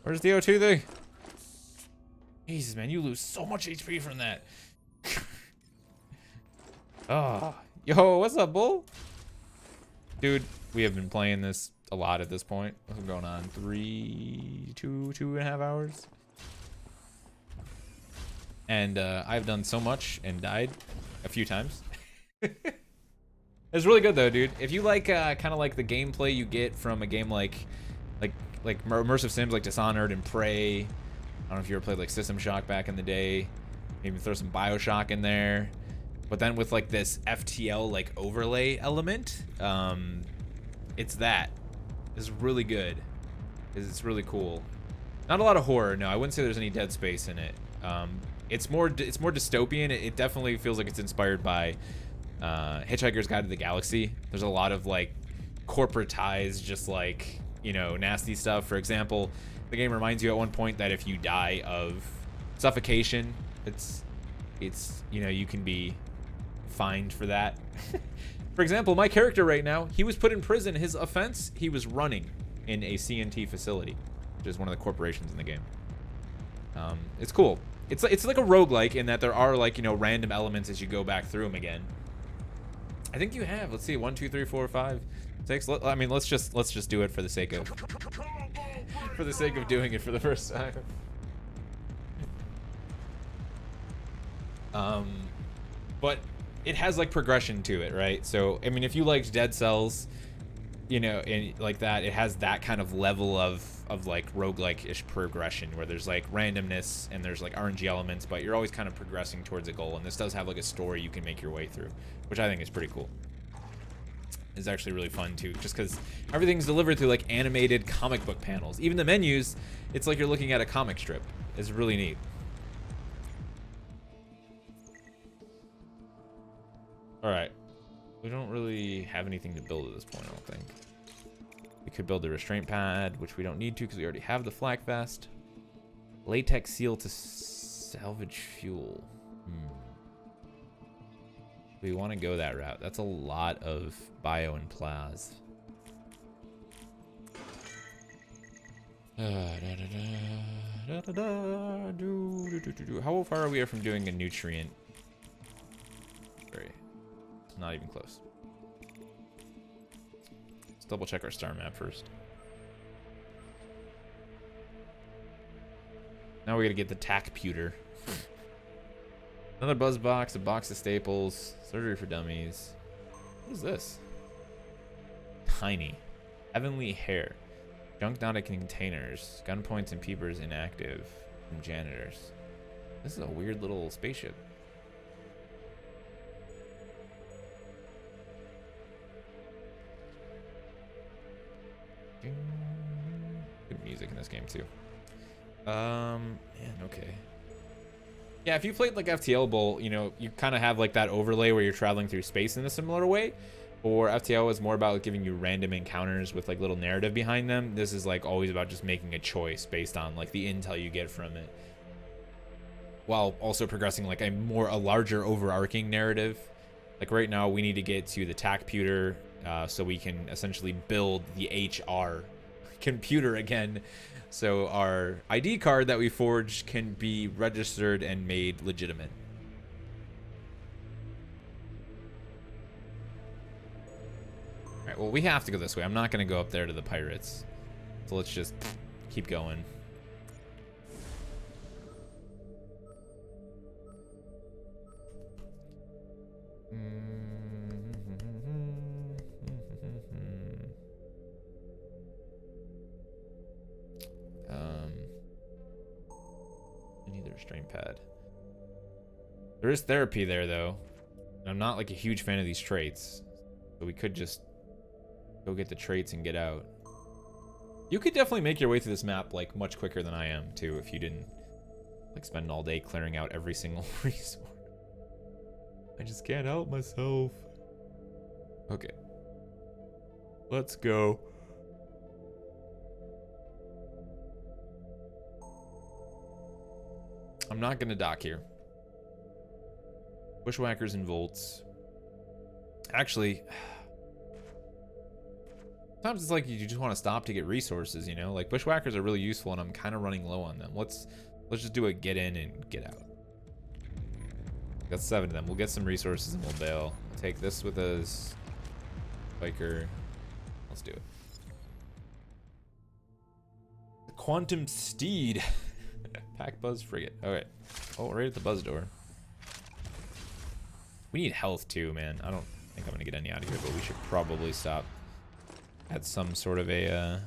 Where's the O2 thing? Jesus, man, you lose so much HP from that. Oh, yo, what's up, bull? Dude, we have been playing this a lot at this point. What's going on? 2.5 hours. And I've done so much and died a few times. It's really good though, dude. If you like kind of like the gameplay you get from a game like immersive sims like Dishonored and Prey. I don't know if you ever played like System Shock back in the day. Maybe throw some BioShock in there. But then with like this FTL like overlay element, it's that. It's really good. It's really cool. Not a lot of horror. No, I wouldn't say there's any Dead Space in it. It's more dystopian. It definitely feels like it's inspired by Hitchhiker's Guide to the Galaxy. There's a lot of like corporatized, just like, you know, nasty stuff. For example, the game reminds you at one point that if you die of suffocation, it's you know, you can be fined for that. For example, my character right now, he was put in prison. His offense, he was running in a CNT facility, which is one of the corporations in the game. It's cool. It's like a roguelike in that there are like, you know, random elements as you go back through them again. I think you have. Let's see, 1, 2, 3, 4, 5, 6. I mean, let's just do it for the sake of doing it for the first time. But it has like progression to it, right? So I mean, if you liked Dead Cells, you know, and like that, it has that kind of level of like roguelike-ish progression where there's like randomness and there's like RNG elements, but you're always kind of progressing towards a goal. And this does have like a story you can make your way through, which I think is pretty cool. It's actually really fun too, just because everything's delivered through like animated comic book panels. Even the menus, it's like you're looking at a comic strip. It's really neat. All right, we don't really have anything to build at this point, I don't think. We could build a restraint pad, which we don't need to because we already have the flak vest. Latex seal to salvage fuel. We want to go that route. That's a lot of bio and plas. How far are we from doing a nutrient? Not even close. Let's double check our star map first. Now we gotta get the tack pewter. Another buzz box, a box of staples, surgery for dummies. What is this? Tiny. Heavenly hair. Junk not in containers. Gun points and peepers inactive. From janitors. This is a weird little spaceship. Good music in this game too. Man, okay. Yeah, if you played like FTL Bowl, you know, you kind of have like that overlay where you're traveling through space in a similar way. Or FTL is more about like, giving you random encounters with like little narrative behind them. This is like always about just making a choice based on like the intel you get from it, while also progressing like a larger overarching narrative. Like right now, we need to get to the tack pewter. So we can essentially build the HR computer again, so our ID card that we forged can be registered and made legitimate. Alright, well, we have to go this way. I'm not going to go up there to the pirates, so let's just keep going. I need the restraint pad. There is therapy there though. And I'm not like a huge fan of these traits, so we could just go get the traits and get out. You could definitely make your way through this map like much quicker than I am too if you didn't like spend all day clearing out every single resource. I just can't help myself. Okay. Let's go. I'm not gonna dock here. Bushwhackers and volts. Actually, sometimes it's like you just want to stop to get resources, you know? Like bushwhackers are really useful and I'm kind of running low on them. Let's just do a get in and get out. Got 7 of them. We'll get some resources and we'll bail. Take this with us. Biker. Let's do it. The Quantum Steed. Pack Buzz Frigate. Alright. Oh, right at the buzz door. We need health too, man. I don't think I'm gonna get any out of here, but we should probably stop at some sort of a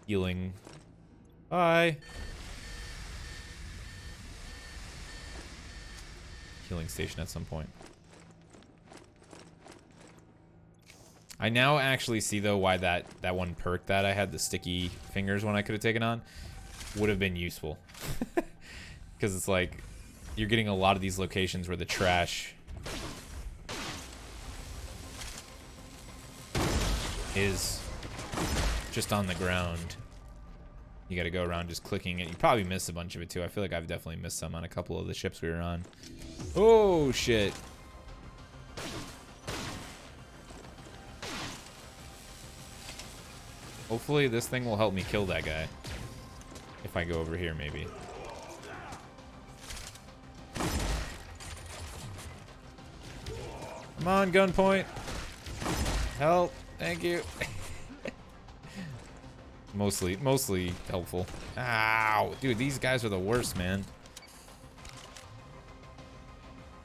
healing. Bye. Healing station at some point. I now actually see though why that one perk that I had, the sticky fingers one I could have taken on, would have been useful. Because it's like you're getting a lot of these locations where the trash is just on the ground. You gotta go around just clicking it. You probably missed a bunch of it too. I feel like I've definitely missed some on a couple of the ships we were on. Oh shit. Hopefully this thing will help me kill that guy. If I go over here maybe. Come on, gunpoint. Help. Thank you. Mostly helpful. Ow. Dude, these guys are the worst, man.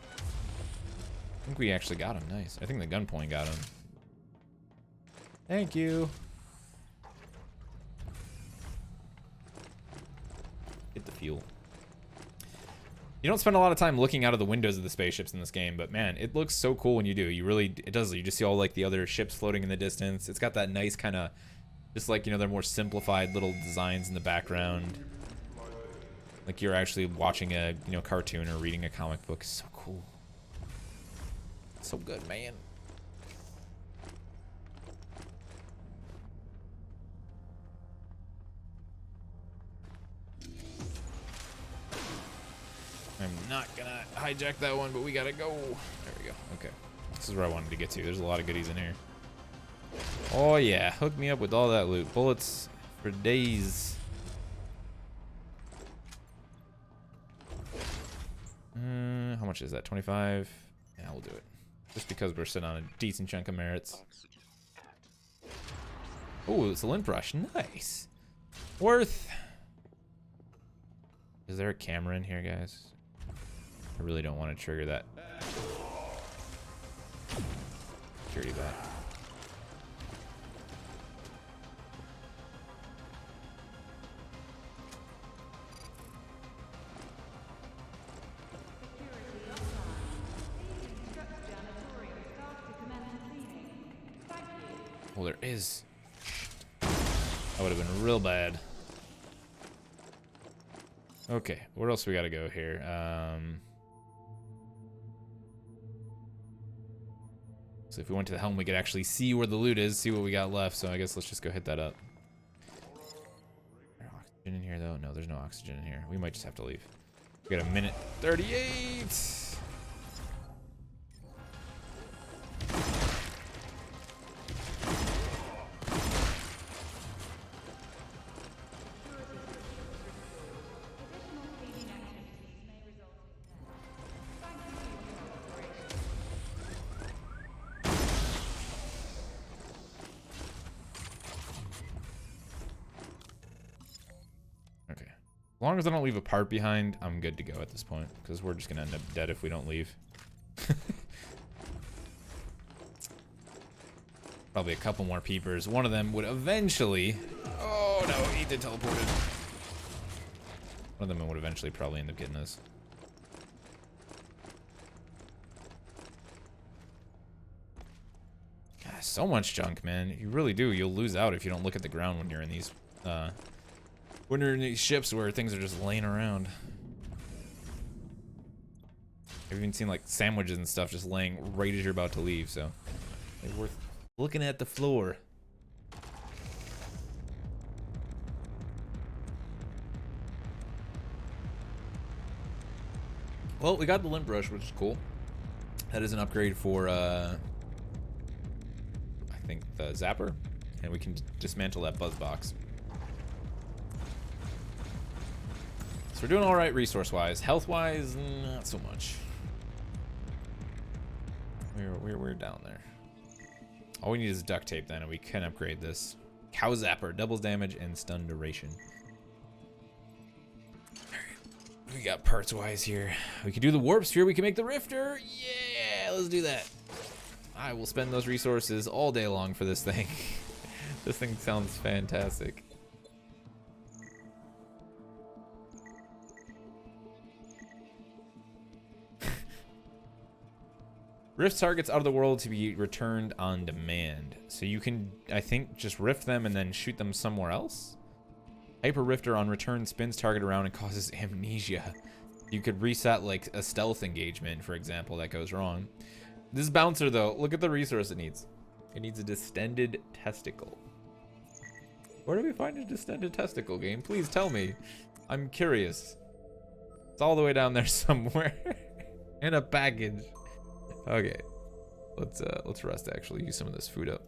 I think we actually got him. Nice. I think the gunpoint got him. Thank you. Hit the fuel. You don't spend a lot of time looking out of the windows of the spaceships in this game, but man, it looks so cool when you do. It does. You just see all like the other ships floating in the distance. It's got that nice kind of, just like, you know, they're more simplified little designs in the background. Like you're actually watching a, you know, cartoon or reading a comic book. It's so cool. So good, man. I'm not gonna hijack that one, but we gotta go. There we go. Okay. This is where I wanted to get to. There's a lot of goodies in here. Oh yeah, hook me up with all that loot. Bullets for days. How much is that? 25? Yeah, we'll do it. Just because we're sitting on a decent chunk of merits. Oh, it's a lint brush. Nice. Worth. Is there a camera in here, guys? I really don't want to trigger that. Security bat. Well, there is. That would have been real bad. Okay, where else we gotta go here? So if we went to the helm, we could actually see where the loot is, see what we got left. So I guess let's just go hit that up. Is there oxygen in here, though? No, there's no oxygen in here. We might just have to leave. We got a minute 38. As long as I don't leave a part behind, I'm good to go at this point, because we're just gonna end up dead if we don't leave. Probably a couple more peepers. One of them would eventually... Oh no, he did teleported. One of them would eventually probably end up getting us. God, so much junk, man. You really do. You'll lose out if you don't look at the ground when you're in these when you're in these ships where things are just laying around. I've even seen like sandwiches and stuff just laying right as you're about to leave, so they're worth looking at the floor. Well, we got the lint brush, which is cool. That is an upgrade for, I think, the zapper. And we can dismantle that buzz box. So we're doing all right resource-wise. Health-wise, not so much. We're down there. All we need is duct tape then, and we can upgrade this. Cow zapper, doubles damage and stun duration. We got parts wise here. We can do the warp sphere. We can make the rifter. Yeah, let's do that. I will spend those resources all day long for this thing. This thing sounds fantastic. Rift targets out of the world to be returned on demand. So you can, I think, just rift them and then shoot them somewhere else? Hyper Rifter on return spins target around and causes amnesia. You could reset like a stealth engagement, for example, that goes wrong. This bouncer though, look at the resource it needs. It needs a distended testicle. Where do we find a distended testicle, game? Please tell me. I'm curious. It's all the way down there somewhere. In a package. Okay. Let's rest actually. Use some of this food up.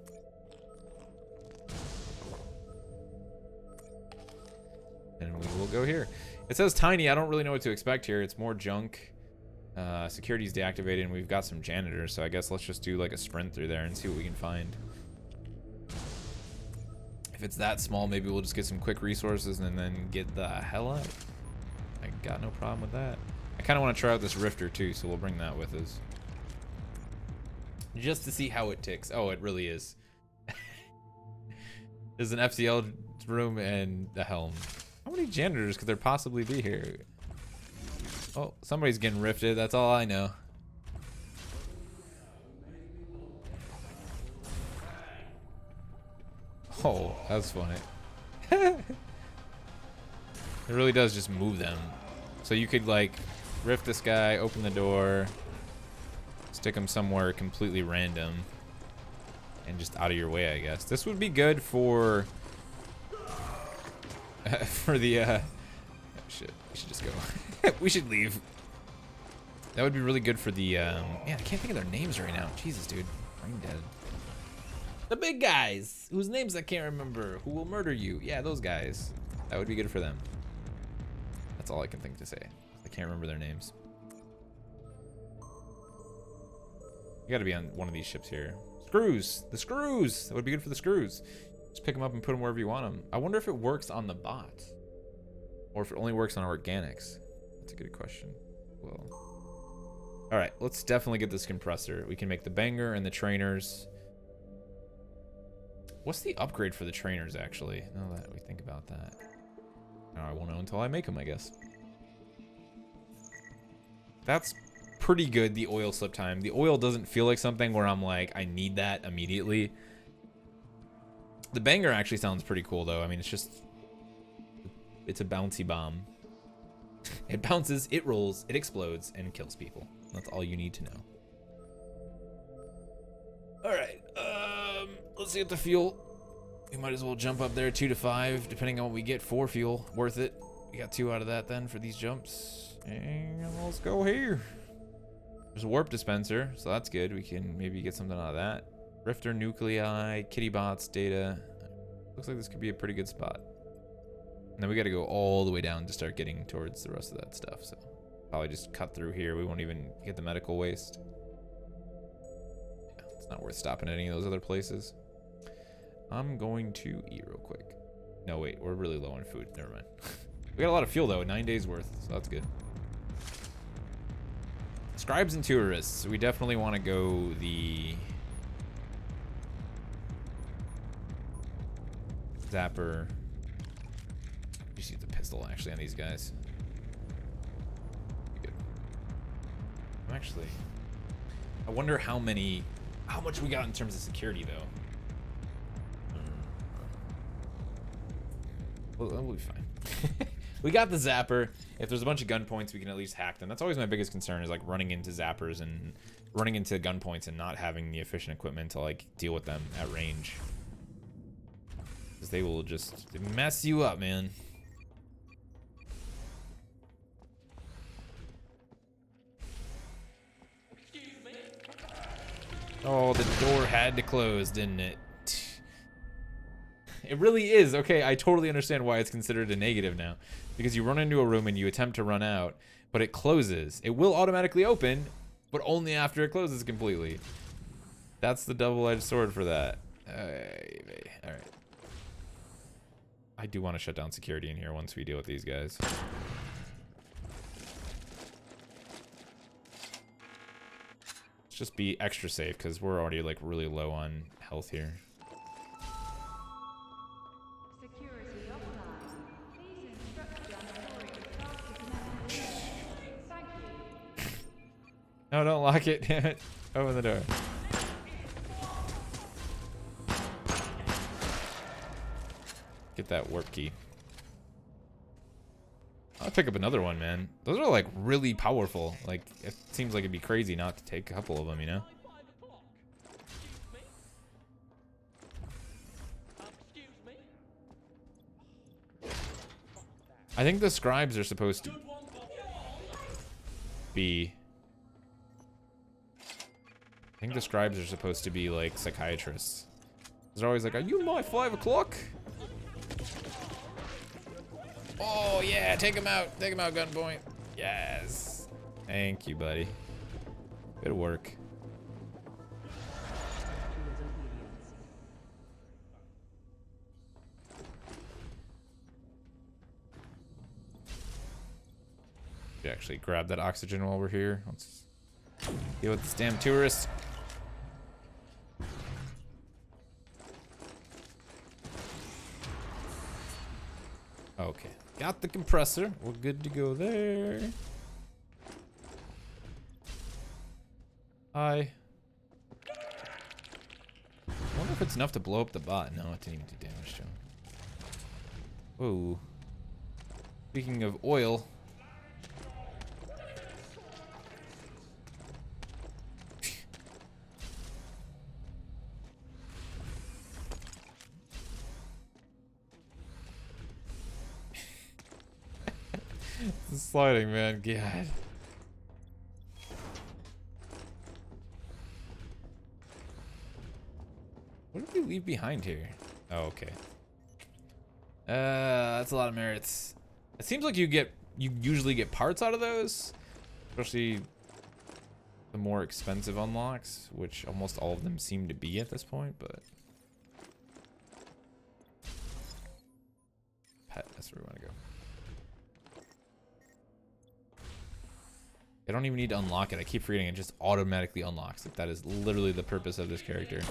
And we will go here. It says tiny. I don't really know what to expect here. It's more junk. Security's deactivated, and we've got some janitors. So I guess let's just do like a sprint through there and see what we can find. If it's that small, maybe we'll just get some quick resources and then get the hell out. I got no problem with that. I kind of want to try out this rifter too, so we'll bring that with us. Just to see how it ticks. Oh, it really is. There's an FCL room and a helm. How many janitors could there possibly be here? Oh, somebody's getting rifted. That's all I know. Oh, that's funny. It really does just move them. So you could like rift this guy, open the door, stick him somewhere completely random, and just out of your way, I guess. This would be good for for the oh shit, we should just go. We should leave. That would be really good for the man, I can't think of their names right now. Jesus, dude, brain dead. The big guys whose names I can't remember, who will murder you. Yeah, those guys. That would be good for them. That's all I can think to say. I can't remember their names. You gotta be on one of these ships here. Screws! The screws! That would be good for the screws. Just pick them up and put them wherever you want them. I wonder if it works on the bot. Or if it only works on organics. That's a good question. Well. Alright, let's definitely get this compressor. We can make the banger and the trainers. What's the upgrade for the trainers, actually? Now that we think about that. I won't know until I make them, I guess. That's pretty good, the oil slip time. The oil doesn't feel like something where I'm like, I need that immediately. The banger actually sounds pretty cool, though. I mean, it's a bouncy bomb. It bounces, it rolls, it explodes, and kills people. That's all you need to know. Alright, let's get the fuel. We might as well jump up there 2 to 5, depending on what we get for fuel. Worth it. We got 2 out of that then for these jumps. And let's go here. There's a warp dispenser, so that's good. We can maybe get something out of that. Rifter, nuclei, kitty bots, data. Looks like this could be a pretty good spot. And then we got to go all the way down to start getting towards the rest of that stuff. So probably just cut through here. We won't even get the medical waste. Yeah, it's not worth stopping at any of those other places. I'm going to eat real quick. No, wait, we're really low on food. Never mind. We got a lot of fuel though, 9 days worth, so that's good. Scribes and tourists. We definitely want to go the zapper. You see the pistol actually on these guys. Good. I wonder how much we got in terms of security though. We'll be fine. We got the zapper. If there's a bunch of gun points, we can at least hack them. That's always my biggest concern, is like running into zappers and running into gun points and not having the efficient equipment to like deal with them at range. Because they will just mess you up, man. Oh, the door had to close, didn't it? It really is. Okay, I totally understand why it's considered a negative now. Because you run into a room and you attempt to run out, but it closes. It will automatically open, but only after it closes completely. That's the double-edged sword for that. Alright. I do want to shut down security in here once we deal with these guys. Let's just be extra safe, because we're already like really low on health here. Security offline. Please instruct the employee staff to connect to the room. Thank you. No, don't lock it. Damn it. Open the door. Get that warp key. I'll pick up another one, man. Those are like really powerful. Like, it seems like it'd be crazy not to take a couple of them, you know? I think the scribes are supposed to be... I think the scribes are supposed to be like psychiatrists. They're always like, are you my 5 o'clock? Oh yeah, take him out. Take him out, gunpoint. Yes. Thank you, buddy. Good work. Should actually grab that oxygen while we're here. Let's deal with this damn tourist. Okay, got the compressor. We're good to go there. I wonder if it's enough to blow up the bot. No, it didn't even do damage to him. Whoa. Speaking of oil. It's sliding, man. God. What did we leave behind here? Oh, okay. That's a lot of merits. It seems like you usually get parts out of those, especially the more expensive unlocks, which almost all of them seem to be at this point, but pet, that's where we want to go. I don't even need to unlock it. I keep forgetting it just automatically unlocks. Like, that is literally the purpose of this character.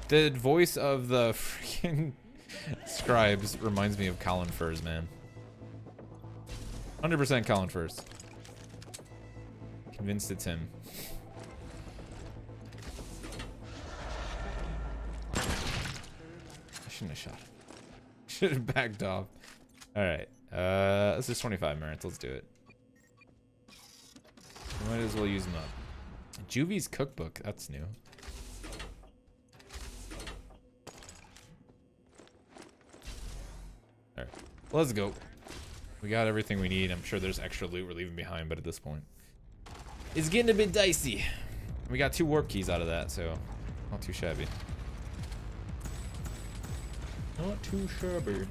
The voice of the freaking scribes reminds me of Colin Furze, man. 100% Colin Furze. Convinced it's him. I shouldn't have shot him. Should have backed off. Alright. This is 25 merits. Let's do it. We might as well use them up. Juvie's cookbook. That's new. Alright. Let's go. We got everything we need. I'm sure there's extra loot we're leaving behind, but at this point, it's getting a bit dicey. We got 2 warp keys out of that, so not too shabby. Not too shabby.